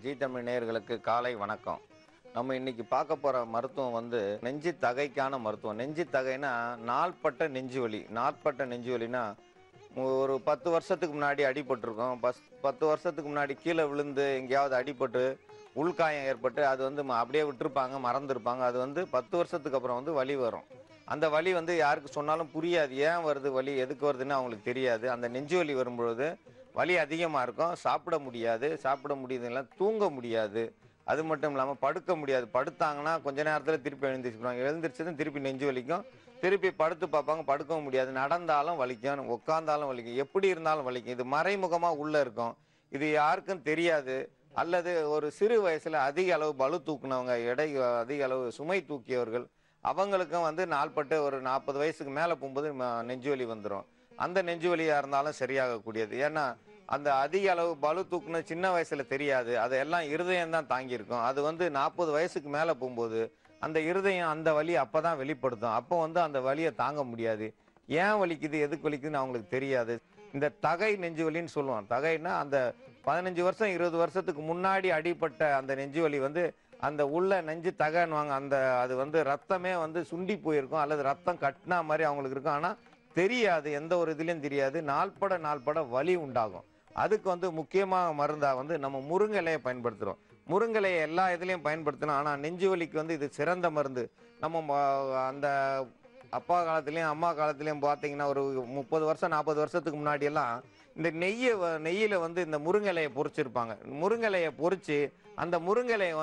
G Tamil நேயர்களுக்கு காலை வணக்கம். நம்ம இன்னைக்கு பார்க்க போற மருத்துவம் நெஞ்சு தகைக்கான மருத்துவம். நெஞ்சு தகைனா நாள்பட்ட நெஞ்சு வலி. நாள்பட்ட நெஞ்சு வலினா ஒரு 10 வருஷத்துக்கு முன்னாடி அடிபட்டிருக்கோம். 10 வருஷத்துக்கு முன்னாடி கீழே விழுந்து எங்கேயாவது அடிபட்டு உள்காயம் ஏற்பட்டு அது அப்படியே விட்டுருப்பாங்க, மறந்துருப்பாங்க. அது 10 வருஷத்துக்கு அப்புறம் வலி வரும். அந்த வலி யாருக்கு சொன்னாலும் புரியாது. ஏன் வருது வலி, எதுக்கு வருதுன்னு அவங்களுக்கு தெரியாது. அந்த நெஞ்சு வலி வரும்பொழுது வலி அதிகமாக இருக்கும். சாப்பிட முடியாது, சாப்பிட முடியுதுங்களா தூங்க முடியாது. அது மட்டும் இல்லாமல் படுக்க முடியாது. படுத்தாங்கன்னா கொஞ்ச நேரத்தில் திருப்பி எழுந்திரிச்சுப்பாங்க. எழுந்திரிச்சதும் திருப்பி நெஞ்சு வலிக்கும். திருப்பி படுத்து பார்ப்பாங்க, படுக்கவும் முடியாது. நடந்தாலும் வலிக்கும், உட்காந்தாலும் வலிக்கும், எப்படி இருந்தாலும் வலிக்கும். இது மறைமுகமாக உள்ளே இருக்கும். இது யாருக்கும் தெரியாது. அல்லது ஒரு சிறு வயசில் அதிக அளவு பளு தூக்குனவங்க, எடை அதிக அளவு சுமை தூக்கியவர்கள், அவங்களுக்கும் நாள்பட்டு ஒரு 40 வயசுக்கு மேலே போகும்போது நெஞ்சு வலி வந்துடும். அந்த நெஞ்சு வலியாக இருந்தாலும் சரியாகக்கூடியது. ஏன்னா அந்த அதிக அளவு பளு தூக்குன சின்ன வயசுல தெரியாது. அதெல்லாம் இருதயம் தான் தாங்கியிருக்கும். அது 40 வயசுக்கு மேலே போகும்போது அந்த இருதயம் அந்த வலி அப்பதான் வெளிப்படுத்தும். அப்போ அந்த வலியை தாங்க முடியாது. ஏன் வலிக்குது, எதுக்கு வலிக்குதுன்னு அவங்களுக்கு தெரியாது. இந்த தகை நெஞ்சு வலின்னு சொல்லுவோம். தகைன்னா அந்த 15 வருஷம் 20 வருஷத்துக்கு முன்னாடி அடிப்பட்ட அந்த நெஞ்சு வலி அந்த உள்ள நெஞ்சு தகைன்னுவாங்க. அது ரத்தமே சுண்டி போயிருக்கும், அல்லது ரத்தம் கட்டினா மாதிரி அவங்களுக்கு இருக்கும். ஆனால் தெரியாது, எந்த ஒரு இதுலையும் தெரியாது. நாள்பட வலி உண்டாகும். அதுக்கு முக்கியமாக மருந்தாக நம்ம முருங்கலையை பயன்படுத்துகிறோம். முருங்கலையை எல்லா இதுலேயும் பயன்படுத்தணும். ஆனால் நெஞ்சு வலிக்கு இது சிறந்த மருந்து. நம்ம அந்த அப்பா காலத்துலேயும் அம்மா காலத்துலேயும் பார்த்தீங்கன்னா ஒரு 30 வருஷம் 40 வருஷத்துக்கு முன்னாடியெல்லாம் இந்த நெய்யில் இந்த முருங்கலையை பொரிச்சிருப்பாங்க. முருங்கலையை பொரித்து அந்த முருங்கலையை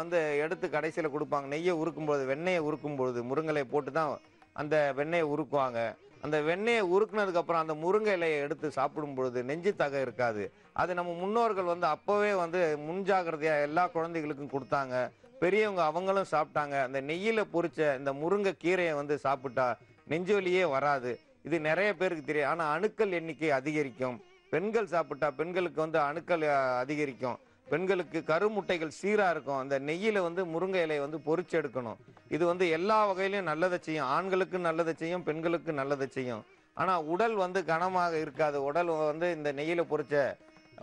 எடுத்து கடைசியில் கொடுப்பாங்க. நெய்யை உருக்கும்பொழுது, வெண்ணெயை உருக்கும்பொழுது முருங்கலையை போட்டு தான் அந்த வெண்ணெயை உருக்குவாங்க. அந்த வெண்ணெயை உருக்குனதுக்கு அப்புறம் அந்த முருங்கை இலையை எடுத்து சாப்பிடும் பொழுது நெஞ்சு தகை இருக்காது. அது நம்ம முன்னோர்கள் அப்போவே முன்ஜாகிரதையா எல்லா குழந்தைகளுக்கும் கொடுத்தாங்க. பெரியவங்க அவங்களும் சாப்பிட்டாங்க. அந்த நெய்யில பொரிச்ச இந்த முருங்கை கீரையை சாப்பிட்டா நெஞ்சு வலியே வராது. இது நிறைய பேருக்கு தெரியும். ஆனா அணுக்கள் எண்ணிக்கை அதிகரிக்கும். பெண்கள் சாப்பிட்டா பெண்களுக்கு அணுக்கள் அதிகரிக்கும். பெண்களுக்கு கருமுட்டைகள் சீரா இருக்கும். அந்த நெய்யில முருங்கை இலையை பொரிச்சு எடுக்கணும். இது எல்லா வகையிலும் நல்லதை செய்யும். ஆண்களுக்கு நல்லதை செய்யும், பெண்களுக்கு நல்லதை செய்யும். ஆனா உடல் கனமாக இருக்காது. உடல் இந்த நெய்யில பொரிச்ச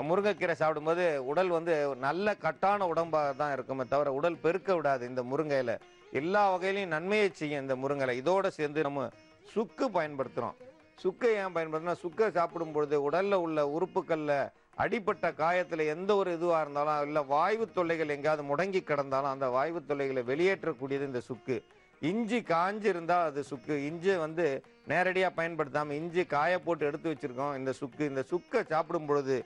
முருங்கைக்கீரை சாப்பிடும்போது உடல் நல்ல கட்டான உடம்பாக தான் இருக்குமே தவிர உடல் பெருக்க விடாது. இந்த முருங்கையில எல்லா வகையிலையும் நன்மையை செய்யும் இந்த முருங்கை. இதோட சேர்ந்து நம்ம சுக்கு பயன்படுத்துறோம். சுக்கை ஏன் பயன்படுத்தினா, சுக்கை சாப்பிடும் பொழுது உடல்ல உள்ள உறுப்புகள்ல அடிப்பட்ட காயத்துல எந்த ஒரு இதுவா இருந்தாலும், இல்ல வாய்வு தொல்லைகள் எங்கேயாவது முடங்கி கிடந்தாலும் அந்த வாய்வு தொல்லைகளை வெளியேற்றக்கூடியது இந்த சுக்கு. இஞ்சி காஞ்சி இருந்தா அது சுக்கு. இஞ்சி நேரடியா பயன்படுத்தாம இஞ்சி காய போட்டு எடுத்து வச்சிருக்கோம். இந்த சுக்கை சாப்பிடும் பொழுது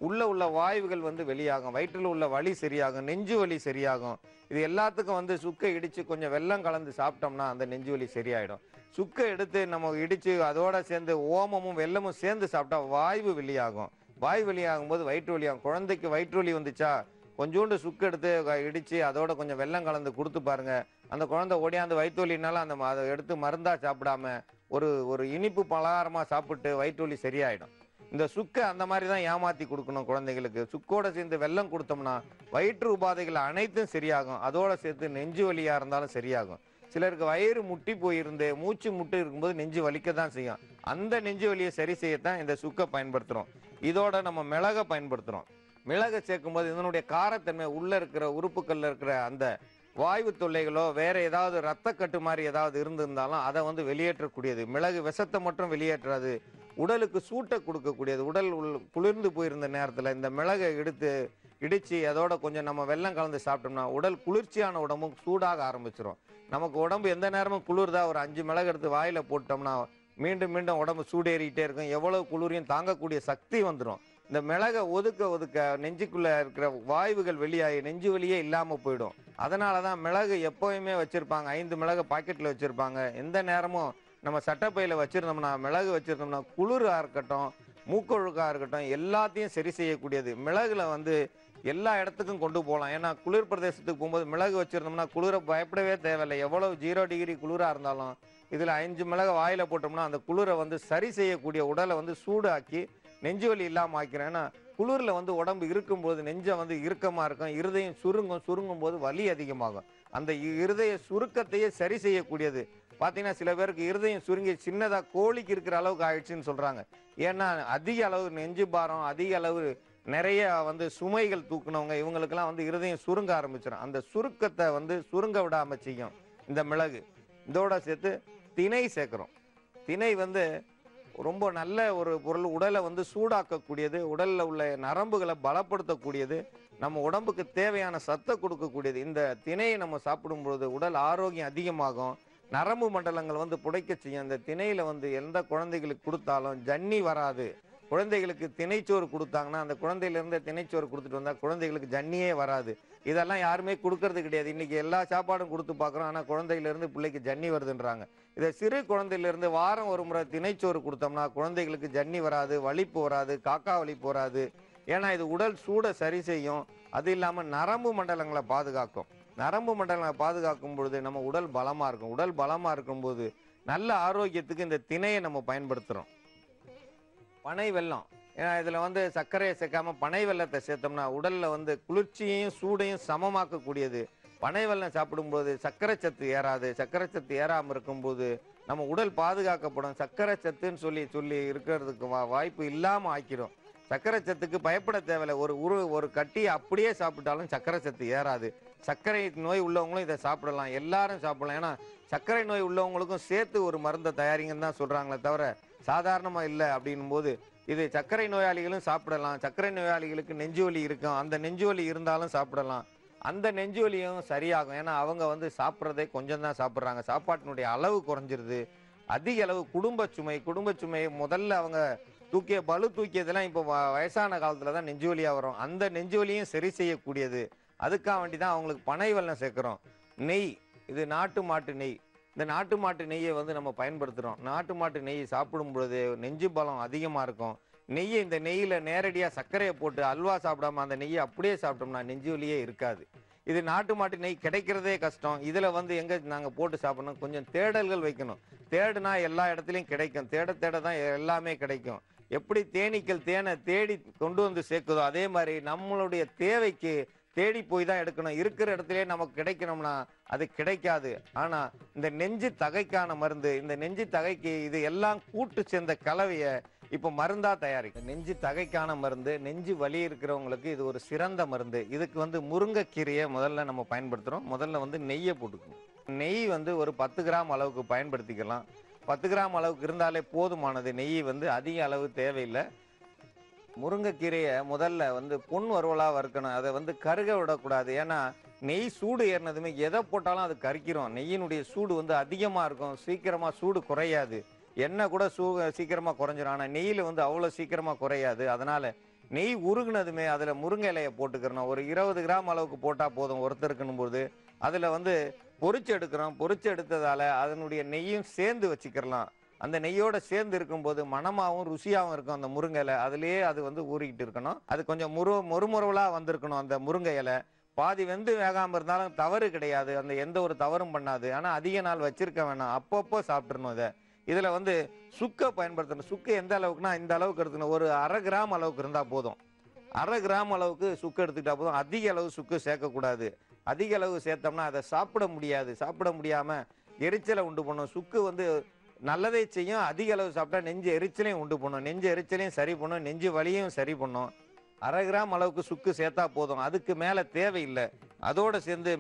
உள்ள வாயுகள் வெளியாகும். வயிற்றில் உள்ள வலி சரியாகும், நெஞ்சு வலி சரியாகும். இது எல்லாத்துக்கும் சுக்கை இடிச்சு கொஞ்சம் வெல்லம் கலந்து சாப்பிட்டோம்னா அந்த நெஞ்சு வலி சரியாயிடும். சுக்கை எடுத்து நம்ம இடிச்சு அதோட சேர்ந்து ஓமமும் வெல்லமும் சேர்ந்து சாப்பிட்டா வாய்வு வெளியாகும். வாய் வெளியாகும் போது வயிற்று வலியாகும். குழந்தைக்கு வயிற்று வலி வந்துச்சா கொஞ்சோண்டு சுக்கு எடுத்து இடிச்சு அதோட கொஞ்சம் வெல்லம் கலந்து கொடுத்து பாருங்க. அந்த குழந்தை ஓடியாந்து வயிற்று வலினாலும் அதை எடுத்து மருந்தா சாப்பிடாம ஒரு இனிப்பு பலகாரமா சாப்பிட்டு வயிற்று வலி சரியாயிடும். இந்த சுக்கை அந்த மாதிரி தான் ஏமாத்தி கொடுக்கணும் குழந்தைகளுக்கு. சுக்கோட சேர்ந்து வெல்லம் கொடுத்தோம்னா வயிற்று உபாதைகள் அனைத்தும் சரியாகும். அதோட சேர்த்து நெஞ்சு வலியா இருந்தாலும் சரியாகும். சிலருக்கு வயிறு முட்டி போயிருந்து மூச்சு முட்டி இருக்கும்போது நெஞ்சு வலிக்க தான் செய்யும். அந்த நெஞ்சு வலியை சரி செய்யத்தான் இந்த சுக்கை பயன்படுத்துறோம். இதோட நம்ம மிளகை பயன்படுத்துறோம். மிளகை சேர்க்கும் போது இதனுடைய காரத்தன்மை உள்ள இருக்கிற உறுப்புகள்ல இருக்கிற அந்த வாய்வு தொல்லைகளோ வேற ஏதாவது ரத்தக்கட்டு மாதிரி ஏதாவது இருந்திருந்தாலும் அதை வெளியேற்றக்கூடியது. மிளகு விஷத்தை மட்டும் வெளியேற்றாது, உடலுக்கு சூட்டை கொடுக்கக்கூடியது. உடல் குளிர்ந்து போயிருந்த நேரத்தில் இந்த மிளகை இடிச்சு அதோட கொஞ்சம் நம்ம வெல்லம் கலந்து சாப்பிட்டோம்னா உடல் குளிர்ச்சியான உடம்பும் சூடாக ஆரம்பிச்சிடும். நமக்கு உடம்பு எந்த நேரமும் குளிர்தா ஒரு 5 மிளகு எடுத்து வாயில போட்டோம்னா மீண்டும் மீண்டும் உடம்பு சூடேறிக்கிட்டே இருக்கும். எவ்வளவு குளிரையும் தாங்கக்கூடிய சக்தி வந்துடும். இந்த மிளகை ஒதுக்க நெஞ்சுக்குள்ள இருக்கிற வாயுகள் வெளியாகி நெஞ்சு வலியே இல்லாம போயிடும். அதனாலதான் மிளகு எப்பவுமே வச்சிருப்பாங்க. 5 மிளகு பாக்கெட்ல வச்சிருப்பாங்க. எந்த நேரமும் நம்ம சட்டப்பையில வச்சிருந்தோம்னா மிளகு வச்சிருந்தோம்னா குளிரா இருக்கட்டும், மூக்கொழுக்கா இருக்கட்டும், எல்லாத்தையும் சரி செய்யக்கூடியது. மிளகுல எல்லா இடத்துக்கும் கொண்டு போகலாம். ஏன்னா குளிர் பிரதேசத்துக்கு போகும்போது மிளகு வச்சிருந்தோம்னா குளிரை பயப்படவே தேவையில்லை. எவ்வளவு 0 டிகிரி குளிரா இருந்தாலும் இதுல 5 மிளகு வாயில போட்டோம்னா அந்த குளிரை சரி செய்யக்கூடிய, உடலை சூடாக்கி நெஞ்சு வலி இல்லாம ஆக்கிறேன். ஏன்னா குளிர்ல உடம்பு இருக்கும்போது நெஞ்ச இறுக்கமா இருக்கும். இருதயம் சுருங்கும் போது வலி அதிகமாகும். அந்த இருதய சுருக்கத்தையே சரி செய்யக்கூடியது. பாத்தீங்கன்னா சில பேருக்கு இருதயம் சுருங்கி சின்னதா கோழிக்கு இருக்கிற அளவுக்கு ஆயிடுச்சுன்னு சொல்றாங்க. ஏன்னா அதிக அளவு நெஞ்சு பாரம், அதிக அளவு நிறைய வந்து சுமைகள் தூக்குனவங்க இவங்களுக்கெல்லாம் வந்து இருதயம் சுருங்க ஆரம்பிச்சிடும். அந்த சுருக்கத்தை வந்து சுருங்க விடாம செய்யும் இந்த மிளகு. இதோட சேர்த்து திணை சேர்க்கிறோம். திணை வந்து ரொம்ப நல்ல ஒரு பொருள். உடலை வந்து சூடாக்கக்கூடியது, உடல்ல உள்ள நரம்புகளை பலப்படுத்தக்கூடியது, நம்ம உடம்புக்கு தேவையான சத்தை கொடுக்கக்கூடியது. இந்த திணையை நம்ம சாப்பிடும்பொழுது உடல் ஆரோக்கியம் அதிகமாகும். நரம்பு மண்டலங்கள் வந்து புடைக்க செய்யும். இந்த திணையில வந்து எந்த குழந்தைகளுக்கு கொடுத்தாலும் ஜன்னி வராது. குழந்தைகளுக்கு திணைச்சோறு கொடுத்தாங்கன்னா அந்த குழந்தையிலிருந்து திணைச்சோறு கொடுத்துட்டு வந்தா குழந்தைகளுக்கு ஜன்னியே வராது. இதெல்லாம் யாருமே கொடுக்கறது கிடையாது. இன்னைக்கு எல்லா சாப்பாடும் கொடுத்து பார்க்குறோம். ஆனால் குழந்தையிலிருந்து பிள்ளைக்கு ஜன்னி வருதுன்றாங்க. இதை சிறு குழந்தையிலிருந்து வாரம் ஒரு முறை திணைச்சோறு கொடுத்தோம்னா குழந்தைகளுக்கு ஜன்னி வராது, வலிப்பு வராது, காக்கா வலிப்பு வராது. ஏன்னா இது உடல் சூடை சரி செய்யும். அது இல்லாமல் நரம்பு மண்டலங்களை பாதுகாக்கும். நரம்பு மண்டலங்களை பாதுகாக்கும் பொழுது நம்ம உடல் பலமாக இருக்கும். உடல் பலமாக இருக்கும்போது நல்ல ஆரோக்கியத்துக்கு இந்த திணையை நம்ம பயன்படுத்துகிறோம். பனை வெல்லம், ஏன்னா இதில் வந்து சர்க்கரையை சேர்க்காம பனை வெல்லத்தை சேர்த்தோம்னா உடலில் வந்து குளிர்ச்சியையும் சூடையும் சமமாக்கக்கூடியது. பனை வெல்லம் சாப்பிடும்போது சர்க்கரை சத்து ஏறாது. சர்க்கரை சத்து ஏறாமல் இருக்கும்போது நம்ம உடல் பாதுகாக்கப்படும். சர்க்கரை சத்துன்னு சொல்லி இருக்கிறதுக்கு வாய்ப்பு இல்லாமல் ஆக்கிடும். சர்க்கரை சத்துக்கு பயப்பட தேவையில்லை. ஒரு கட்டியை அப்படியே சாப்பிட்டாலும் சர்க்கரை சத்து ஏறாது. சர்க்கரை நோய் உள்ளவங்களும் இதை சாப்பிடலாம், எல்லாரும் சாப்பிடலாம். ஏன்னா சர்க்கரை நோய் உள்ளவங்களுக்கும் சேர்த்து ஒரு மருந்தை தயாரிங்கன்னு தான் சொல்கிறாங்களே தவிர சாதாரணமாக இல்லை. அப்படின்னும் போது இது சர்க்கரை நோயாளிகளும் சாப்பிடலாம். சர்க்கரை நோயாளிகளுக்கு நெஞ்சு வலி இருக்கும், அந்த நெஞ்சு வலி இருந்தாலும் சாப்பிடலாம். அந்த நெஞ்சு வலியும் சரியாகும். ஏன்னா அவங்க வந்து சாப்பிட்றதே கொஞ்சம் தான் சாப்பிட்றாங்க. சாப்பாட்டினுடைய அளவு குறைஞ்சிருது. அதிக அளவு குடும்ப சுமை முதல்ல அவங்க தூக்கியதெல்லாம் இப்போ வயசான காலத்தில் தான் நெஞ்சு வலியாக வரும். அந்த நெஞ்சு வலியும் சரி செய்யக்கூடியது. அதுக்காக வேண்டி தான் அவங்களுக்கு பனை வெல்லம் சேர்க்குறோம். நெய், இது நாட்டு மாட்டு நெய். இந்த நாட்டு மாட்டு நெய்யை வந்து நம்ம பயன்படுத்துகிறோம். நாட்டு மாட்டு நெய்யை சாப்பிடும் பொழுது நெஞ்சு பலம் அதிகமாக இருக்கும். நெய்யை இந்த நெய்யில் நேரடியாக சர்க்கரையை போட்டு அல்வா சாப்பிடாம அந்த நெய்யை அப்படியே சாப்பிட்டோம்னா நெஞ்சு வலியே இருக்காது. இது நாட்டு மாட்டு நெய் கிடைக்கிறதே கஷ்டம். இதில் வந்து எங்கே நாங்கள் போட்டு சாப்பிடணும், கொஞ்சம் தேடல்கள் வைக்கணும். தேடுனா எல்லா இடத்துலையும் கிடைக்கும். தேட தான் எல்லாமே கிடைக்கும். எப்படி தேனீக்கள் தேனை தேடி கொண்டு வந்து சேர்க்குதோ அதே மாதிரி நம்மளுடைய தேவைக்கு தேடி போய் தான் எடுக்கணும். இருக்கிற இடத்துலயே நமக்கு கிடைக்கணும்னா அது கிடைக்காது. ஆனா இந்த நெஞ்சு தகைக்கான மருந்து, இந்த நெஞ்சு தகைக்கு இது எல்லாம் கூட்டு சேர்ந்த கலவையை இப்போ மருந்தா தயாரிக்கும். நெஞ்சு தகைக்கான மருந்து, நெஞ்சு வலி இருக்கிறவங்களுக்கு இது ஒரு சிறந்த மருந்து. இதுக்கு வந்து முருங்கைக்கீரையை முதல்ல நம்ம பயன்படுத்துகிறோம். முதல்ல வந்து நெய்யை போட்டுக்கணும். நெய் வந்து ஒரு 10 கிராம் அளவுக்கு பயன்படுத்திக்கலாம். 10 கிராம் அளவுக்கு இருந்தாலே போதுமானது. நெய் வந்து அதிக அளவு தேவையில்லை. முருங்கைக்கீரையை முதல்ல வந்து பொன் வறுவலாக வறுக்கணும். அதை வந்து கருக விடக்கூடாது. ஏன்னா நெய் சூடு ஏறினதுமே எதை போட்டாலும் அது கரிக்கிறோம். நெய்யினுடைய சூடு வந்து அதிகமாக இருக்கும். சீக்கிரமாக சூடு குறையாது. எண்ணெய் கூட சீக்கிரமாக குறைஞ்சிரும். ஆனால் நெய்யில் வந்து அவ்வளோ சீக்கிரமாக குறையாது. அதனால் நெய் உருகுனதுமே அதில் முருங்கை இலையை போட்டுக்கிறணும். ஒரு 20 கிராம் அளவுக்கு போட்டால் போதும் ஒருத்தருக்குன்னும் போது. அதில் வந்து பொரிச்சு எடுக்கிறோம். பொரிச்சு எடுத்ததால் அதனுடைய நெய்யும் சேர்ந்து வச்சுக்கிறலாம். அந்த நெய்யோட சேர்ந்து இருக்கும்போது மணமாகவும் ருசியாகவும் இருக்கும் அந்த முருங்கை இலை. அதுலேயே அது வந்து ஊறிக்கிட்டு இருக்கணும். அது கொஞ்சம் மொறுமொறுவலாக வந்திருக்கணும் அந்த முருங்கை இலை. பாதி வெந்து வேகாமல் இருந்தாலும் தவறு கிடையாது. அந்த எந்த ஒரு தவறும் பண்ணாது. ஆனால் அதிக நாள் வச்சிருக்க வேணாம். அப்பப்போ சாப்பிட்றணும். இதில் வந்து சுக்கை பயன்படுத்தணும். சுக்கு எந்த அளவுக்குனா இந்த அளவுக்கு எடுத்துக்கணும். ஒரு 1/2 கிராம் அளவுக்கு இருந்தால் போதும். 1/2 கிராம் அளவுக்கு சுக்கு எடுத்துக்கிட்டா போதும். அதிக அளவு சுக்கு சேர்க்கக்கூடாது. அதிக அளவு சேர்த்தோம்னா அதை சாப்பிட முடியாது. சாப்பிட முடியாமல் எரிச்சலை உண்டு பண்ணும். சுக்கு வந்து நல்லதை செய்யும். அதிக அளவு சாப்பிட்டா நெஞ்சு எரிச்சலையும் உண்டு பண்ணும். நெஞ்சு எரிச்சலையும் சரி பண்ணும். நெஞ்சு வலியும் சரி பண்ணும். 1/2 கிராம் அளவுக்கு சுக்கு சேர்த்தா போதும். அதுக்கு மேலே தேவையில்லை. அதோடு சேர்ந்து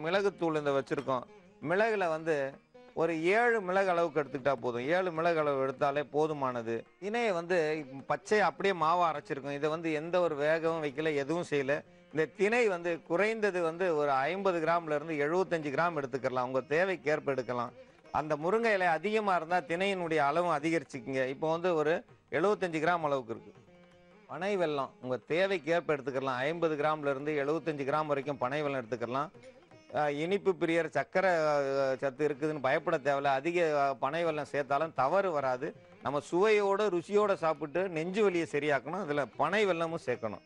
மிளகுத்தூள் இந்த வச்சுருக்கோம். மிளகுல வந்து ஒரு 7 மிளகு அளவுக்கு எடுத்துக்கிட்டா போதும். 7 மிளகு அளவு எடுத்தாலே போதுமானது. திணையை வந்து பச்சை அப்படியே மாவை அரைச்சிருக்கோம். இதை வந்து எந்த ஒரு வேகவும் வைக்கல, எதுவும் செய்யல. இந்த திணை வந்து குறைந்தது வந்து ஒரு 50 கிராம்லேருந்து 75 கிராம் எடுத்துக்கலாம். உங்கள் தேவைக்கு ஏற்ப எடுக்கலாம். அந்த முருங்கை இலை அதிகமாக இருந்தால் திணையினுடைய அளவும் அதிகரிச்சுக்குங்க. இப்போ வந்து ஒரு 75 கிராம் அளவுக்கு இருக்குது. பனை வெல்லம் உங்கள் தேவைக்கு ஏற்ப எடுத்துக்கலாம். 50 கிராம்லேருந்து 75 கிராம் வரைக்கும் பனை வெல்லம் எடுத்துக்கலாம். இனிப்பு பிரியர் சர்க்கரை சத்து இருக்குதுன்னு பயப்பட தேவையில்ல. அதிக பனை வெல்லம் சேர்த்தாலும் தவறு வராது. நம்ம சுவையோடு ருசியோடு சாப்பிட்டு நெஞ்சு வலியை சரியாக்கணும். அதில் பனை வெல்லமும் சேர்க்கணும்.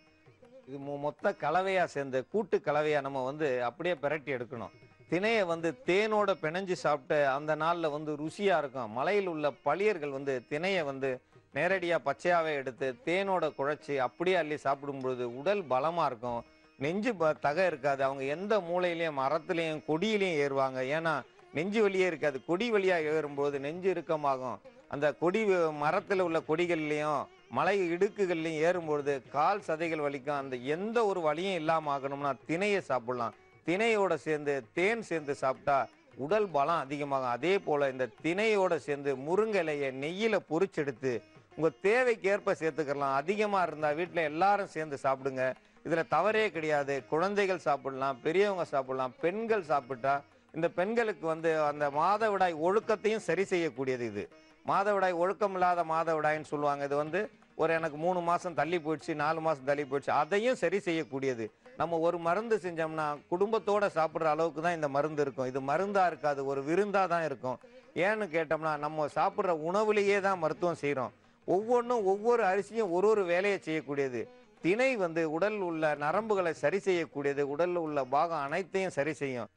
இது மொத்த கலவையாக சேர்ந்து கூட்டு கலவையாக நம்ம வந்து அப்படியே பிரட்டி எடுக்கணும். திணையை வந்து தேனோட பிணைஞ்சு சாப்பிட்டு அந்த நாளில் வந்து ருசியாக இருக்கும். மலையில் உள்ள பழியர்கள் வந்து திணையை வந்து நேரடியாக பச்சையாகவே எடுத்து தேனோட குழைச்சி அப்படியே அள்ளி சாப்பிடும்பொழுது உடல் பலமாக இருக்கும். நெஞ்சு தகை இருக்காது. அவங்க எந்த மூளையிலையும் மரத்துலேயும் கொடியிலையும் ஏறுவாங்க. ஏன்னா நெஞ்சு வலியே இருக்காது. கொடி வழியாக ஏறும்போது நெஞ்சு இறுக்கமாகும். அந்த கொடி மரத்தில் உள்ள கொடிகள்லையும் மலை இடுக்குகள்லையும் ஏறும்பொழுது கால் சதைகள் வலிக்கும். அந்த எந்த ஒரு வலியும் இல்லாமல் ஆகணும்னா திணையை சாப்பிடலாம். திணையோட சேர்ந்து தேன் சேர்ந்து சாப்பிட்டா உடல் பலம் அதிகமாகும். அதே போல இந்த திணையோட சேர்ந்து முருங்கை இலையை நெய்யில பொரிச்செடுத்து உங்க தேவைக்கு ஏற்ப சேர்த்துக்கலாம். அதிகமா இருந்தா வீட்டுல எல்லாரும் சேர்ந்து சாப்பிடுங்க. இதுல தவறே கிடையாது. குழந்தைகள் சாப்பிடலாம், பெரியவங்க சாப்பிடலாம், பெண்கள் சாப்பிட்டா இந்த பெண்களுக்கு அந்த மாதவிடாய் ஒழுக்கத்தையும் சரி செய்யக்கூடியது. இது மாதவிடாய் ஒழுக்கம் இல்லாத மாதவிடாய்ன்னு சொல்லுவாங்க. இது ஒரு எனக்கு 3 மாசம் தள்ளி போயிடுச்சு, 4 மாசம் தள்ளி போயிடுச்சு, அதையும் சரி செய்யக்கூடியது. நம்ம ஒரு மருந்து செஞ்சோம்னா குடும்பத்தோட சாப்பிட்ற அளவுக்கு தான் இந்த மருந்து இருக்கும். இது மருந்தா இருக்காது, ஒரு விருந்தா தான் இருக்கும். ஏன்னு கேட்டோம்னா நம்ம சாப்பிட்ற உணவுலேயே தான் மருத்துவம் செய்கிறோம். ஒவ்வொன்றும் ஒவ்வொரு அரிசியும் ஒரு வேலையை செய்யக்கூடியது. திணை உடல் உள்ள நரம்புகளை சரி செய்யக்கூடியது. உடல்ல உள்ள பாகம் அனைத்தையும் சரி செய்யும்.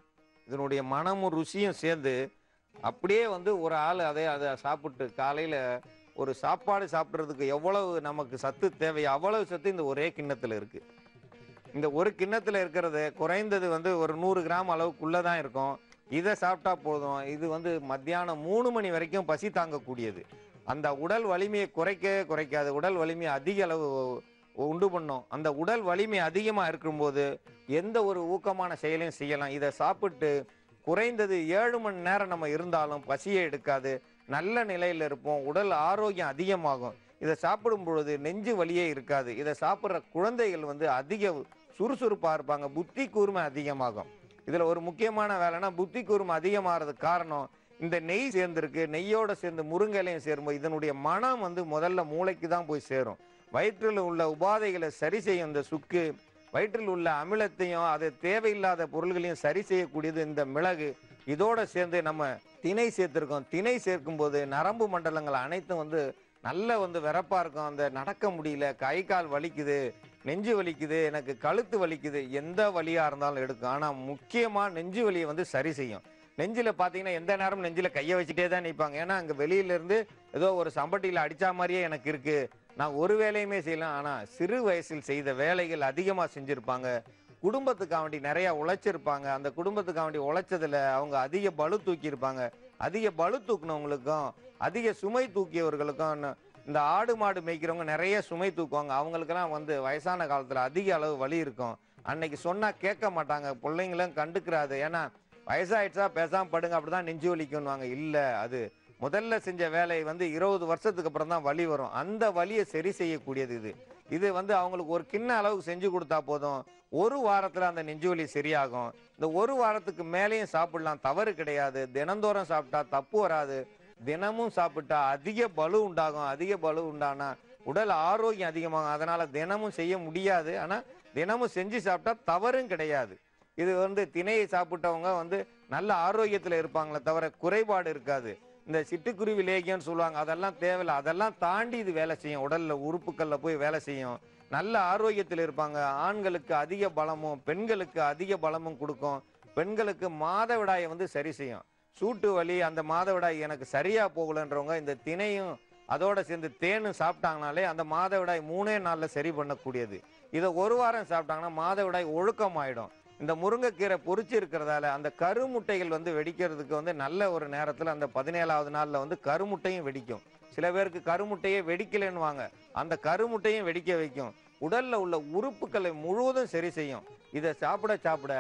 இதனுடைய மனமும் ருசியும் சேர்ந்து அப்படியே ஒரு ஆள் அதை சாப்பிட்டு காலையில் ஒரு சாப்பாடு சாப்பிட்றதுக்கு எவ்வளவு நமக்கு சத்து தேவை அவ்வளவு சத்து இந்த ஒரே கிண்ணத்தில் இருக்கு. இந்த ஒரு கிண்ணத்தில் இருக்கிறது குறைந்தது ஒரு 100 கிராம் அளவுக்குள்ளே தான் இருக்கும். இதை சாப்பிட்டா போதும். இது மத்தியானம் 3 மணி வரைக்கும் பசி தாங்கக்கூடியது. அந்த உடல் வலிமையை குறைக்காது, உடல் வலிமையை அதிக அளவு உண்டு பண்ணும். அந்த உடல் வலிமை அதிகமாக இருக்கும்போது எந்த ஒரு ஊக்கமான செயலையும் செய்யலாம். இதை சாப்பிட்டு குறைந்தது 7 மணி நேரம் நம்ம இருந்தாலும் பசியை எடுக்காது, நல்ல நிலையில் இருப்போம், உடல் ஆரோக்கியம் அதிகமாகும். இதை சாப்பிடும் பொழுது நெஞ்சு வலியே இருக்காது. இதை சாப்பிட்ற குழந்தைகள் அதிக சுறுசுறுப்பாக இருப்பாங்க, புத்தி கூர்மை அதிகமாகும். இதில் ஒரு முக்கியமான வேலைன்னா புத்தி கூர்மை அதிகமாகிறதுக்கு காரணம் இந்த நெய் சேர்ந்துருக்கு. நெய்யோட சேர்ந்து முருங்கையிலையும் சேரும்போது இதனுடைய மனம் முதல்ல மூளைக்கு தான் போய் சேரும். வயிற்றில் உள்ள உபாதைகளை சரி செய்யும் இந்த சுக்கு. வயிற்றில் உள்ள அமிலத்தையும் அது தேவையில்லாத பொருள்களையும் சரி செய்யக்கூடியது இந்த மிளகு. இதோட சேர்ந்து நம்ம திணை சேர்த்துருக்கோம். திணை சேர்க்கும் போது நரம்பு மண்டலங்கள் அனைத்தும் நல்ல விறப்பா இருக்கும். அந்த நடக்க முடியல, கை கால் வலிக்குது, நெஞ்சு வலிக்குது, எனக்கு கழுத்து வலிக்குது, எந்த வலியா இருந்தாலும் எடுக்கும். ஆனா முக்கியமா நெஞ்சு வலியை சரி செய்யும். நெஞ்சில பாத்தீங்கன்னா எந்த நேரம் நெஞ்சில கையை வச்சுட்டே தான் நிற்பாங்க. ஏன்னா அங்க வெளியில இருந்து ஏதோ ஒரு சம்பட்டியில அடிச்சா மாதிரியே எனக்கு இருக்கு, நான் ஒரு வேலையுமே செய்யலாம். ஆனா சிறு வயசில் செய்த வேலைகள் அதிகமா செஞ்சிருப்பாங்க, குடும்பத்துக்காக வேண்டி நிறைய உழைச்சிருப்பாங்க. அந்த குடும்பத்துக்காக வேண்டி உழைச்சதுல அவங்க அதிக பளு தூக்கி இருப்பாங்க. அதிக பளு தூக்குனவங்களுக்கும் அதிக சுமை தூக்கியவர்களுக்கும் இந்த ஆடு மாடு மேய்க்கிறவங்க நிறைய சுமை தூக்குவாங்க. அவங்களுக்கெல்லாம் வயசான காலத்துல அதிக அளவு வலி இருக்கும். அன்னைக்கு சொன்னா கேட்க மாட்டாங்க, பிள்ளைங்களும் கண்டுக்கிறாது. ஏன்னா வயசாயிடுச்சா பேசாம படுங்க, அப்படிதான் நெஞ்சு வலிக்குன்னுவாங்க. இல்ல, அது முதல்ல செஞ்ச வேலை 20 வருஷத்துக்கு அப்புறம் தான் வலி வரும். அந்த வலியை சரி செய்யக்கூடியது இது. இது அவங்களுக்கு ஒரு கிண்ண அளவுக்கு செஞ்சு கொடுத்தா போதும், ஒரு வாரத்துல அந்த நெஞ்சு வலி சரியாகும். இந்த ஒரு வாரத்துக்கு மேலேயும் சாப்பிடலாம், தவறு கிடையாது. தினந்தோறும் சாப்பிட்டா தப்பு வராது. தினமும் சாப்பிட்டா அதிக பலு உண்டாகும். அதிக பலு உண்டானா உடல் ஆரோக்கியம் அதிகமாகும். அதனால தினமும் செய்ய முடியாது, ஆனா தினமும் செஞ்சு சாப்பிட்டா தவறும் கிடையாது. இது திணையை சாப்பிட்டவங்க நல்ல ஆரோக்கியத்துல இருப்பாங்களே தவிர குறைபாடு இருக்காது. இந்த சிட்டுக்குருவி லேகியம்னு சொல்லுவாங்க, அதெல்லாம் தேவையில்லை. அதெல்லாம் தாண்டி இது வேலை செய்யும், உடல்ல உறுப்புக்கள்ல போய் வேலை செய்யும். நல்ல ஆரோக்கியத்தில் இருப்பாங்க. ஆண்களுக்கு அதிக பலமும் பெண்களுக்கு அதிக பலமும் கொடுக்கும். பெண்களுக்கு மாதவிடாயை சரி செய்யும். சூட்டு வலி, அந்த மாதவிடாய் எனக்கு சரியா போகலன்றவங்க இந்த திணையும் அதோட சேர்ந்து தேனும் சாப்பிட்டாங்கனாலே அந்த மாதவிடாய் 3 நாள்ல சரி பண்ணக்கூடியது. இதை ஒரு வாரம் சாப்பிட்டாங்கன்னா மாதவிடாய் ஒழுக்கம் ஆயிடும். இந்த முருங்கைக்கீரை பொரிச்சு இருக்கிறதால அந்த கருமுட்டைகள் வெடிக்கிறதுக்கு நல்ல ஒரு நேரத்தில் அந்த 17ஆவது நாளில் கருமுட்டையும் வெடிக்கும். சில பேருக்கு கருமுட்டையே வெடிக்கலைன்னுவாங்க, அந்த கருமுட்டையும் வெடிக்க வைக்கும். உடல்ல உள்ள உறுப்புகளை முழுவதும் சரி செய்யும். இதை சாப்பிட சாப்பிட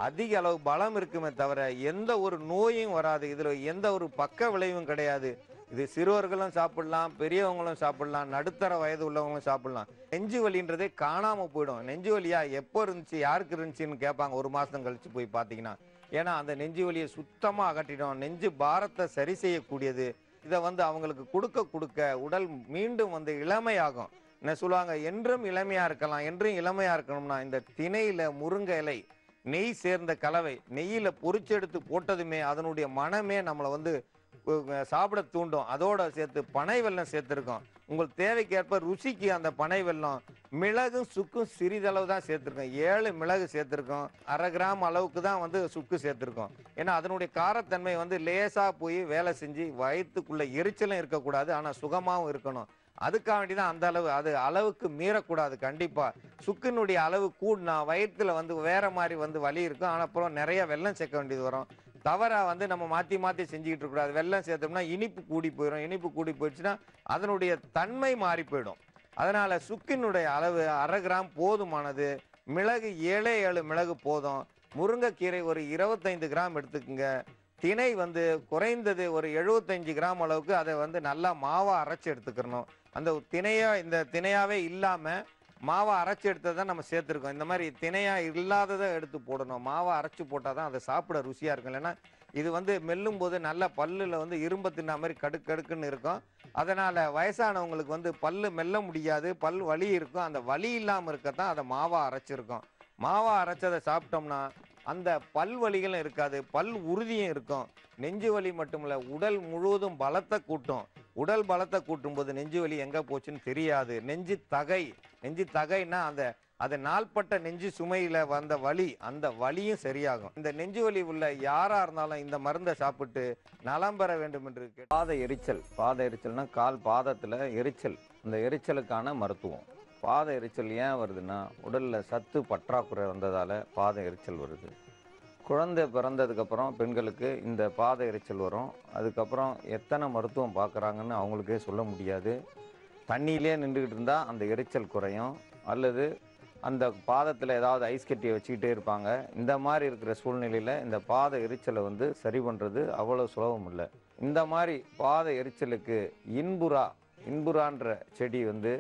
அதிக அளவு பலம் இருக்குமே தவிர எந்த ஒரு நோயும் வராது. இதுல எந்த ஒரு பக்க விளைவும் கிடையாது. இது சிறுவர்களும் சாப்பிடலாம், பெரியவங்களும் சாப்பிடலாம், நடுத்தர வயது உள்ளவங்களும் சாப்பிடலாம். நெஞ்சு வலின்றதே காணாம போயிடும். நெஞ்சு வலியா எப்போ இருந்துச்சு, யாருக்கு இருந்துச்சுன்னு கேட்பாங்க 1 மாசம் கழிச்சு போய் பார்த்தீங்கன்னா. ஏன்னா அந்த நெஞ்சு வலியை சுத்தமா அகற்றிடும். நெஞ்சு பாரத்தை சரி செய்யக்கூடியது. இதை அவங்களுக்கு கொடுக்க கொடுக்க உடல் மீண்டும் இளமையாகும். என்ன சொல்லுவாங்க, என்றும் இளமையா இருக்கலாம். என்றும் இளமையா இருக்கணும்னா இந்த திணையில முருங்கை இலை நெய் சேர்ந்த கலவை நெய்யில பொரிச்செடுத்து போட்டதுமே அதனுடைய மனமே நம்மளை சாப்பிட தூண்டும். அதோட சேர்த்து பனை வெல்லம் சேர்த்திருக்கோம். உங்கள் தேவைக்கேற்ப ருசிக்கு அந்த பனை வெல்லம் மிளகும் சுக்கும் சிறிதளவு தான் சேர்த்திருக்கோம். 7 மிளகு சேர்த்திருக்கோம். 1/2 கிராம் அளவுக்கு தான் சுக்கு சேர்த்திருக்கோம். ஏன்னா அதனுடைய காரத்தன்மை லேசா போய் வேலை செஞ்சு வயிற்றுக்குள்ள எரிச்சலும் இருக்கக்கூடாது, ஆனா சுகமாகவும் இருக்கணும். அதுக்காக வேண்டிதான் அந்த அளவு, அது அளவுக்கு மீறக்கூடாது. கண்டிப்பா சுக்கினுடைய அளவு கூடினா வயிற்றுல வேற மாதிரி வலி இருக்கும். ஆனா அப்புறம் நிறைய வெல்லம் சேர்க்க வேண்டியது வரும். தவறா நம்ம மாத்தி மாத்தி செஞ்சுக்கிட்டு இருக்கக்கூடாது. வெல்லம் சேர்த்தோம்னா இனிப்பு கூடி போயிடும். இனிப்பு கூடி போயிடுச்சுன்னா அதனுடைய தன்மை மாறி போயிடும். அதனால் சுக்கினுடைய அளவு 1/2 கிராம் போதுமானது. மிளகு 7 மிளகு போதும். முருங்கைக்கீரை ஒரு 25 கிராம் எடுத்துக்குங்க. திணை வந்து குறைந்தது ஒரு 75 கிராம் அளவுக்கு அதை வந்து நல்லா மாவா அரைச்சி எடுத்துக்கிறணும். அந்த இந்த திணையாவே இல்லாமல் மாவை அரைச்சி எடுத்ததை தான் நம்ம சேர்த்துருக்கோம். இந்த மாதிரி திணையாக இல்லாததை எடுத்து போடணும். மாவை அரைச்சி போட்டால் தான் அதை சாப்பிட ருசியாக இருக்கும். இல்லைன்னா இது வந்து மெல்லும் போது நல்ல பல்லில் வந்து இரும்பு தின்ன மாதிரி கடுக்குன்னு இருக்கும். அதனால் வயசானவங்களுக்கு வந்து பல்லு மெல்ல முடியாது, பல் வலி இருக்கும். அந்த வலி இல்லாமல் இருக்கத்தான் அதை மாவா அரைச்சிருக்கோம். மாவா அரைச்சதை சாப்பிட்டோம்னா அந்த பல் வலிகளும் இருக்காது, பல் உறுதியும் இருக்கும். நெஞ்சு வலி மட்டும் இல்லை, உடல் முழுவதும் பலத்தை கூட்டும். உடல் பலத்தை கூட்டும் போது நெஞ்சு வலி எங்கே போச்சுன்னு தெரியாது. நெஞ்சு தகைன்னா அது நாள்பட்ட நெஞ்சு சுமையில் வந்த வலி, அந்த வலியும் சரியாகும். இந்த நெஞ்சு வலி உள்ள யாராக இருந்தாலும் இந்த மருந்தை சாப்பிட்டு நலம் பெற வேண்டும் என்று பாத எரிச்சல்னா கால் பாதத்தில் எரிச்சல். அந்த எரிச்சலுக்கான மருத்துவம். பாத எரிச்சல் ஏன் வருதுன்னா உடலில் சத்து பற்றாக்குறை வந்ததால் பாத எரிச்சல் வருது. குழந்தை பிறந்ததுக்கப்புறம் பெண்களுக்கு இந்த பாத எரிச்சல் வரும். அதுக்கப்புறம் எத்தனை மருத்துவம் பார்க்குறாங்கன்னு அவங்களுக்கே சொல்ல முடியாது. தண்ணியிலே நின்றுக்கிட்டு இருந்தால் அந்த எரிச்சல் குறையும், அல்லது அந்த பாதத்தில் ஏதாவது ஐஸ் கட்டியை வச்சுக்கிட்டே இருப்பாங்க. இந்த மாதிரி இருக்கிற சூழ்நிலையில் இந்த பாத எரிச்சலை வந்து சரி பண்ணுறது அவ்வளோ சுலபம் இல்லை. இந்த மாதிரி பாத எரிச்சலுக்கு இன்புறான்ற செடி வந்து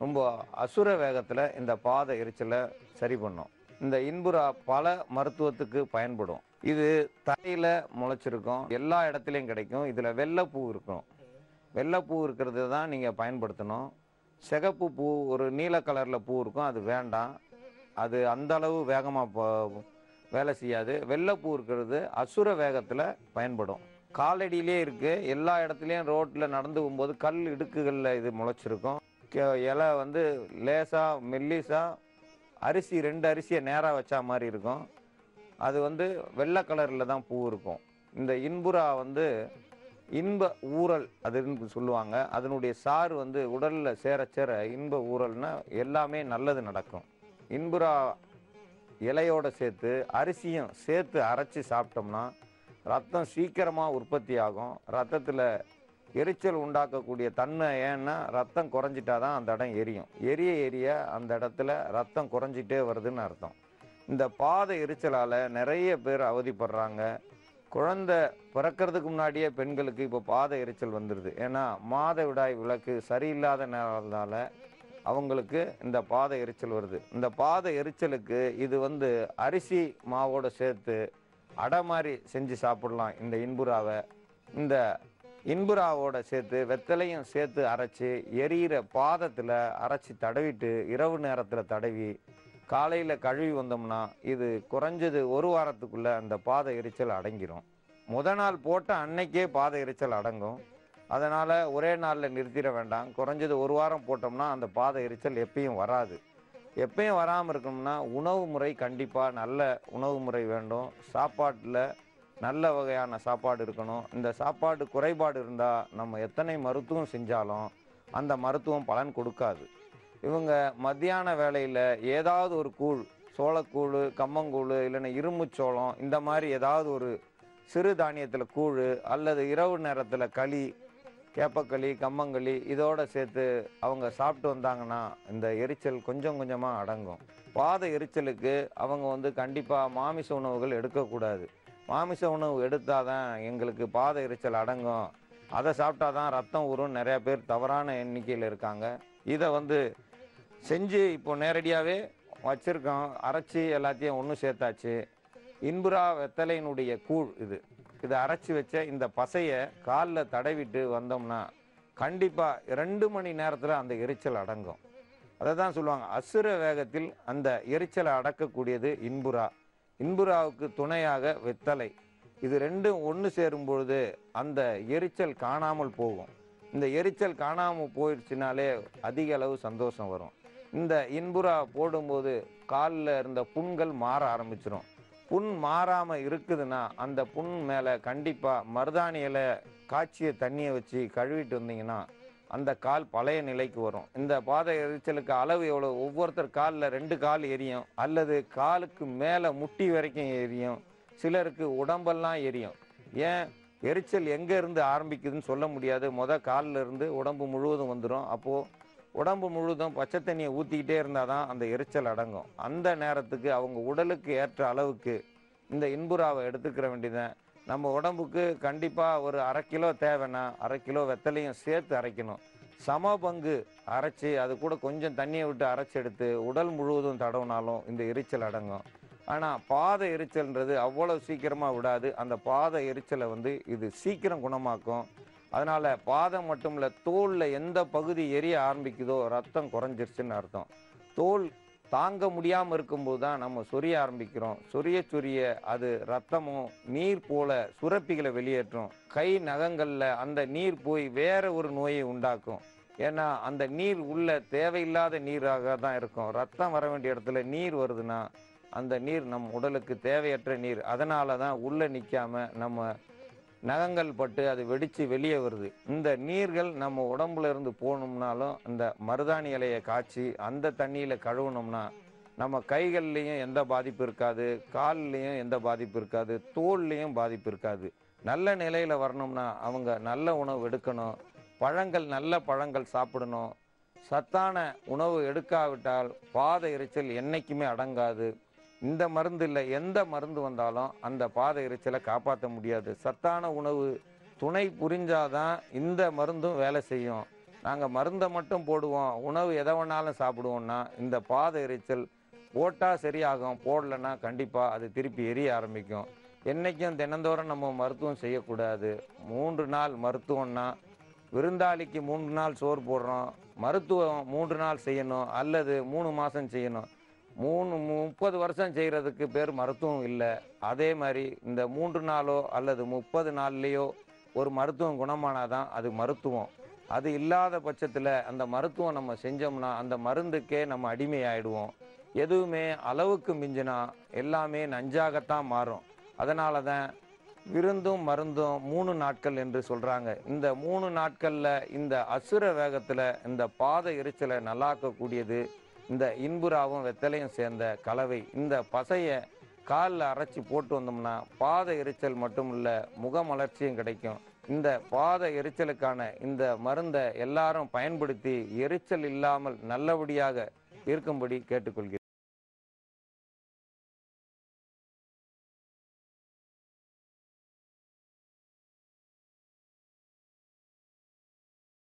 ரொம்ப அசுர வேகத்தில் இந்த பாத எரிச்சலை சரி பண்ணும். இந்த இன்புறா பல மருத்துவத்துக்கு பயன்படும். இது தரையில் முளைச்சிருக்கும், எல்லா இடத்துலையும் கிடைக்கும். இதில் வெள்ளைப்பூ இருக்கும். வெள்ளைப்பூ இருக்கிறது தான் நீங்கள் பயன்படுத்தணும். சிகப்பு பூ ஒரு நீல கலரில் பூ இருக்கும், அது வேண்டாம். அது அந்த அளவு வேகமாக வேலை செய்யாது. வெள்ளைப்பூ இருக்கிறது அசுர வேகத்தில் பயன்படும். காலடியிலே இருக்குது, எல்லா இடத்துலையும் ரோட்டில் நடந்து போகும்போது கல் இடுக்குகளில் இது முளைச்சிருக்கும். இலை வந்து லேசாக மெல்லிசாக அரிசி 2 அரிசியை நேராக வச்சா மாதிரி இருக்கும். அது வந்து வெள்ளை கலரில் தான் பூ இருக்கும். இந்த இன்புறா வந்து இன்ப ஊறல் அதுன்னு சொல்லுவாங்க. அதனுடைய சாறு வந்து உடலில் சேர இன்ப ஊறல்னா எல்லாமே நல்லது நடக்கும். இன்புறா இலையோடு சேர்த்து அரிசியும் சேர்த்து அரைச்சி சாப்பிட்டோம்னா ரத்தம் சீக்கிரமாக உற்பத்தி ஆகும். ரத்தத்தில் எரிச்சல் உண்டாக்கக்கூடிய தன்மை ஏன்னா ரத்தம் குறைஞ்சிட்டா தான் அந்த இடம் எரியும். எரிய அந்த இடத்துல ரத்தம் குறைஞ்சிட்டே வருதுன்னு அர்த்தம். இந்த பாத எரிச்சலால் நிறைய பேர் அவதிப்படுறாங்க. குழந்தை பிறக்கிறதுக்கு முன்னாடியே பெண்களுக்கு இப்போ பாத எரிச்சல் வந்துடுது. ஏன்னா மாதவிடாய் விளக்கு சரியில்லாத நேரத்தால் அவங்களுக்கு இந்த பாத எரிச்சல் வருது. இந்த பாத எரிச்சலுக்கு இது வந்து அரிசி மாவோடு சேர்த்து அடை மாதிரி செஞ்சு சாப்பிடலாம். இந்த இன்புறாவை இந்த இன்புறாவோட சேர்த்து வெத்தலையும் சேர்த்து அரைச்சி எரியிற பாதத்தில் அரைச்சி தடவிட்டு இரவு நேரத்தில் தடவி காலையில் கழுவி வந்தோம்னா இது குறைஞ்சது 1 வாரத்துக்குள்ளே அந்த பாத எரிச்சல் அடங்கிடும். நாள் போட்ட அன்னைக்கே பாத எரிச்சல் அடங்கும். அதனால் ஒரே நாளில் நிறுத்திட வேண்டாம். குறைஞ்சது 1 வாரம் போட்டோம்னா அந்த பாத எரிச்சல் எப்பயும் வராது. எப்பயும் வராமல் இருக்கணும்னா உணவு முறை கண்டிப்பாக நல்ல உணவு முறை வேண்டும். சாப்பாட்டில் நல்ல வகையான சாப்பாடு இருக்கணும். இந்த சாப்பாடு குறைபாடு இருந்தால் நம்ம எத்தனை மருத்துவம் செஞ்சாலும் அந்த மருத்துவம் பலன் கொடுக்காது. இவங்க மத்தியான வேளையில் ஏதாவது ஒரு கூழ், சோளக்கூழ், கம்மங்கூழ், இல்லைன்னா இரும்புச்சோளம், இந்த மாதிரி ஏதாவது ஒரு சிறு தானியத்தில் கூழ், அல்லது இரவு நேரத்தில் களி, கேப்பக்களி, கம்மங்களி இதோடு சேர்த்து அவங்க சாப்பிட்டு வந்தாங்கன்னா இந்த எரிச்சல் கொஞ்சம் கொஞ்சமாக அடங்கும். பாத எரிச்சலுக்கு அவங்க வந்து கண்டிப்பாக மாமிச உணவுகள் எடுக்கக்கூடாது. மாமிச உணவு எடுத்தால் தான் எங்களுக்கு பாத எரிச்சல் அடங்கும், அதை சாப்பிட்டா தான் ரத்தம் ஊறும் நிறையா பேர் தவறான எண்ணிக்கையில் இருக்காங்க. இதை வந்து செஞ்சு இப்போ நேரடியாகவே வச்சுருக்கோம். அரைச்சி எல்லாத்தையும் ஒன்று சேர்த்தாச்சு. இன்புறா வெத்தலையினுடைய கூழ் இதை அரைச்சி வச்ச இந்த பசையை காலில் தடவிட்டு வந்தோம்னா கண்டிப்பாக 2 மணி நேரத்தில் அந்த எரிச்சல் அடங்கும். அதை தான் சொல்லுவாங்க அசுர வேகத்தில் அந்த எரிச்சலை அடக்கக்கூடியது இன்புறா. இன்புறாவுக்கு துணையாக வெத்தலை. இது ரெண்டும் ஒன்று சேரும் பொழுது அந்த எரிச்சல் காணாமல் போகும். இந்த எரிச்சல் காணாமல் போயிடுச்சுனாலே அதிக அளவு சந்தோஷம் வரும். இந்த இன்புறா போடும்போது காலில் இருந்த புண்கள் மாற ஆரம்பிச்சிடும். புண் மாறாமல் இருக்குதுன்னா அந்த புண் மேலே கண்டிப்பாக மருதாணியில் காய்ச்சிய தண்ணியை வச்சு கழுவிட்டு வந்தீங்கன்னா அந்த கால் பழைய நிலைக்கு வரும். இந்த பாத எரிச்சலுக்கு அளவு எவ்வளோ? ஒவ்வொருத்தர் காலில் 2 கால் எரியும், அல்லது காலுக்கு மேலே முட்டி வரைக்கும் எரியும், சிலருக்கு உடம்பெல்லாம் எரியும். ஏன் எரிச்சல் எங்கே இருந்து ஆரம்பிக்குதுன்னு சொல்ல முடியாது. காலில் இருந்து உடம்பு முழுவதும் வந்துடும். அப்போது உடம்பு முழுதும் பச்சை தண்ணியை ஊற்றிக்கிட்டே இருந்தால் தான் அந்த எரிச்சல் அடங்கும். அந்த நேரத்துக்கு அவங்க உடலுக்கு ஏற்ற அளவுக்கு இந்த இன்புறாவை எடுத்துக்கிற வேண்டியதான். நம்ம உடம்புக்கு கண்டிப்பாக ஒரு 1/2 கிலோ தேவைன்னா 1/2 கிலோ வெத்தலையும் சேர்த்து அரைக்கணும். சம பங்கு அரைச்சி அது கூட கொஞ்சம் தண்ணியை விட்டு அரைச்சி எடுத்து உடல் முழுவதும் தடவினாலும் இந்த எரிச்சல் அடங்கும். ஆனால் பாத எரிச்சல்ன்றது அவ்வளோ சீக்கிரமாக விடாது. அந்த பாத எரிச்சலை இது சீக்கிரம் குணமாக்கும். அதனால் பாதம் மட்டும் இல்லை, தோலில் எந்த பகுதி எரிய ஆரம்பிக்குதோ ரத்தம் குறைஞ்சிருச்சுன்னு அர்த்தம். தோல் தாங்க முடியாமல் இருக்கும்போது தான் நம்ம சொரிய ஆரம்பிக்கிறோம். சொரிய அது ரத்தமும் நீர் போல சுரப்பிகளை வெளியேற்றும். கை நகங்களில் அந்த நீர் போய் வேற ஒரு நோயை உண்டாக்கும். ஏன்னா அந்த நீர் உள்ள தேவையில்லாத நீராக தான் இருக்கும். ரத்தம் வர வேண்டிய இடத்துல நீர் வருதுன்னா அந்த நீர் நம் உடலுக்கு தேவையற்ற நீர். அதனால தான் உள்ளே நிற்காம நம்ம நகங்கள் பட்டு அது வெடித்து வெளியே வருது. இந்த நீர்கள் நம்ம உடம்புல இருந்து போகணும்னாலும் இந்த மருதாணி இலையை காய்ச்சி அந்த தண்ணியில் கழுவுனோம்னா நம்ம கைகள்லேயும் எந்த பாதிப்பு இருக்காது, கால்லையும் எந்த பாதிப்பு இருக்காது, தோல்லையும் பாதிப்பு இருக்காது. நல்ல நிலையில் வரணும்னா அவங்க நல்ல உணவு எடுக்கணும். பழங்கள், நல்ல பழங்கள் சாப்பிடணும். சத்தான உணவு எடுக்காவிட்டால் பாத எரிச்சல் என்றைக்குமே அடங்காது. இந்த மருந்து இல்லை, எந்த மருந்து வந்தாலும் அந்த பாத எரிச்சலை காப்பாற்ற முடியாது. சத்தான உணவு துணை புரிஞ்சாதான் இந்த மருந்தும் வேலை செய்யும். நாங்கள் மருந்தை மட்டும் போடுவோம், உணவு எதை வேணாலும் சாப்பிடுவோம்னா இந்த பாத எரிச்சல் போட்டால் சரியாகும், போடலைன்னா கண்டிப்பாக அது திருப்பி எரிய ஆரம்பிக்கும். என்றைக்கும் தினந்தோறும் நம்ம மருத்துவம் செய்யக்கூடாது. 3 நாள் மருத்துவம்னா விருந்தாளிக்கு 3 நாள் சோறு போடுறோம், மருத்துவம் 3 நாள் செய்யணும் அல்லது 3 மாதம் செய்யணும். 30 வருஷம் செய்கிறதுக்கு பேர் மருத்துவம் இல்லை. அதே மாதிரி இந்த 3 நாளோ அல்லது 30 நாள்லேயோ ஒரு மருத்துவம் குணமானாதான் அது மருத்துவம். அது இல்லாத பட்சத்தில் அந்த மருத்துவம் நம்ம செஞ்சோம்னா அந்த மருந்துக்கே நம்ம அடிமையாயிடுவோம். எதுவுமே அளவுக்கு மிஞ்சினா எல்லாமே நஞ்சாகத்தான் மாறும். அதனால தான் விருந்தும் மருந்தும் 3 நாட்கள் என்று சொல்கிறாங்க. இந்த 3 நாட்களில் இந்த அசுர வேகத்தில் இந்த பாத எரிச்சலை நல்லாக்கக்கூடியது இந்த இன்புறாவும் வெத்தலையும் சேர்ந்த கலவை. இந்த பசையை காலில் அரைச்சி போட்டு வந்தோம்னா பாத எரிச்சல் மட்டும் இல்லை, முகமலர்ச்சியும் கிடைக்கும். இந்த பாத எரிச்சலுக்கான இந்த மருந்தை எல்லாரும் பயன்படுத்தி எரிச்சல் இல்லாமல் நல்லபடியாக இருக்கும்படி கேட்டுக்கொள்கிறேன்.